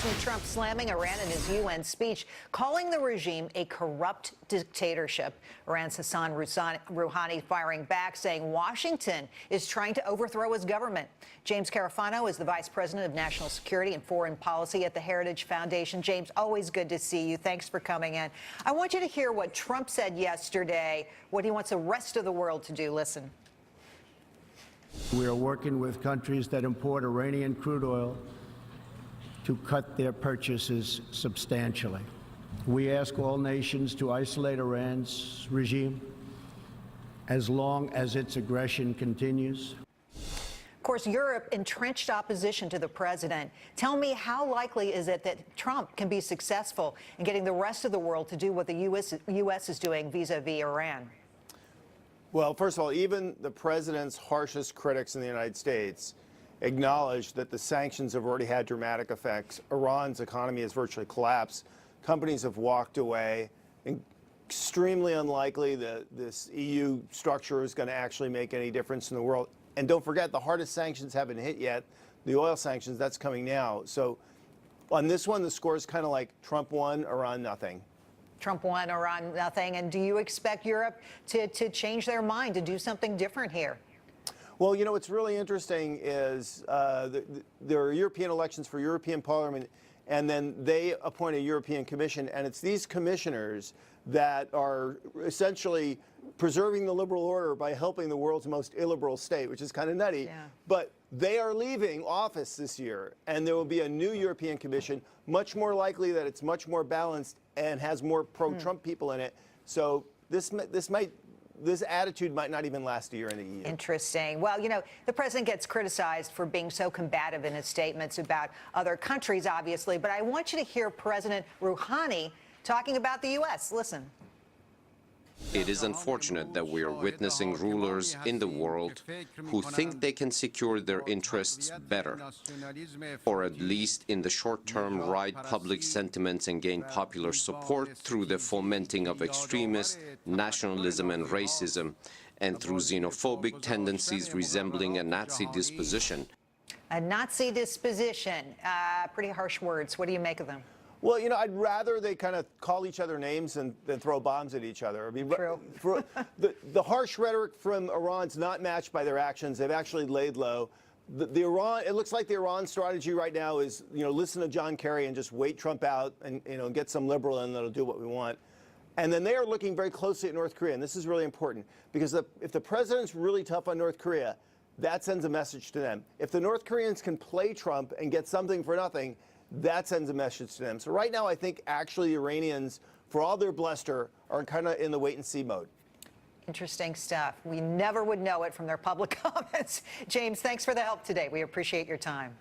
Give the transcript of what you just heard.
President Trump slamming Iran in his UN speech, calling the regime a corrupt dictatorship. Iran's Hassan Rouhani firing back, saying Washington is trying to overthrow his government. James Carafano is the Vice President of National Security and Foreign Policy at the Heritage Foundation. James, always good to see you. Thanks for coming in. I want you to hear what Trump said yesterday, what he wants the rest of the world to do. Listen. We are working with countries that import Iranian crude oil to cut their purchases substantially. We ask all nations to isolate Iran's regime as long as its aggression continues. Of course, Europe entrenched opposition to the president. Tell me, how likely is it that Trump can be successful in getting the rest of the world to do what the U.S. is doing vis-a-vis Iran? Well, first of all, even the president's harshest critics in the United States acknowledge that the sanctions have already had dramatic effects. Iran's economy has virtually collapsed. Companies have walked away. Extremely unlikely that this EU structure is going to actually make any difference in the world. And don't forget, the hardest sanctions haven't hit yet. The oil sanctions, that's coming now. So on this one, the score is kind of like Trump won, Iran nothing. Trump won, Iran nothing. And do you expect Europe to change their mind, to do something different here? Well, you know, what's really interesting is there are European elections for European Parliament, and then they appoint a European Commission, and it's these commissioners that are essentially preserving the liberal order by helping the world's most illiberal state, which is kind of nutty. Yeah. But they are leaving office this year, and there will be a new European Commission, much more likely that it's much more balanced and has more pro-Trump people in it. So this attitude might not even last a year in the EU. Interesting. Well, you know, the president gets criticized for being so combative in his statements about other countries, obviously, but I want you to hear President Rouhani talking about the U.S. Listen. It is unfortunate that we are witnessing rulers in the world who think they can secure their interests better, or at least in the short term ride public sentiments and gain popular support through the fomenting of extremist nationalism and racism, and through xenophobic tendencies resembling a Nazi disposition. A Nazi disposition. Pretty harsh words. What do you make of them? Well, you know, I'd rather they kind of call each other names than throw bombs at each other. I mean, True. the harsh rhetoric from Iran's not matched by their actions. They've actually laid low. It looks like the Iran strategy right now is, you know, listen to John Kerry and just wait Trump out and, you know, get some liberal in that'll do what we want. And then they are looking very closely at North Korea, and this is really important because if the president's really tough on North Korea, that sends a message to them. If the North Koreans can play Trump and get something for nothing, that sends a message to them. So right now, I think actually the Iranians, for all their bluster, are kind of in the wait-and-see mode. Interesting stuff. We never would know it from their public comments. James, thanks for the help today. We appreciate your time.